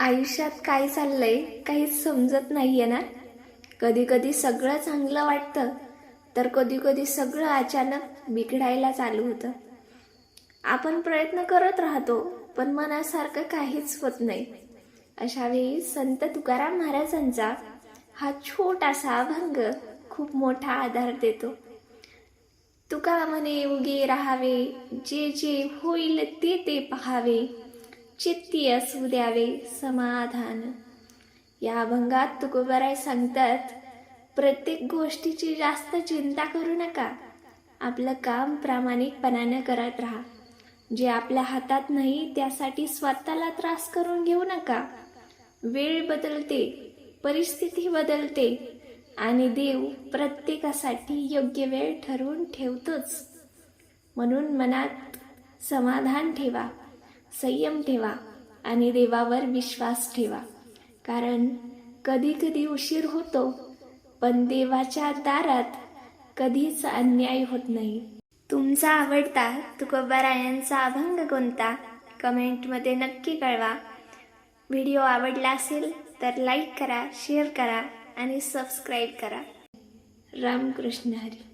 आयुष्यात काय चाललंय काहीच समजत नाहीये ना. कधी कधी सगळं चांगलं वाटतं, तर कधी कधी सगळं अचानक बिघडायला चालू होतं. आपण प्रयत्न करत राहतो, पण मनासारखं काहीच होत नाही. अशा वेळी संत तुकाराम महाराजांचा हा छोटासा अभंग खूप मोठा आधार देतो. तुका म्हणे उगे राहावे, जे जे होईल ते ते पहावे, चित्ती असू द्यावे समाधान. या अभंगात तुकोबाराय सांगतात, प्रत्येक गोष्टीची जास्त चिंता करू नका. आपलं काम प्रामाणिकपणाने करत राहा. जे आपल्या हातात नाही त्यासाठी स्वतःला त्रास करून घेऊ नका. वेळ बदलते, परिस्थिती बदलते आणि देव प्रत्येकासाठी योग्य वेळ ठरवून ठेवतोच. म्हणून मनात समाधान ठेवा, संयम ठेवा आणि देवावर विश्वास ठेवा. कारण कधी कधी उशीर होतो, पण देवाच्या दारात कधीच अन्याय होत नाही. तुमचा आवडता तुकोबारायांचा अभंग कोणता? कमेंटमध्ये नक्की कळवा. व्हिडिओ आवडला असेल तर लाईक करा, शेअर करा आणि सबस्क्राईब करा. रामकृष्ण हरी.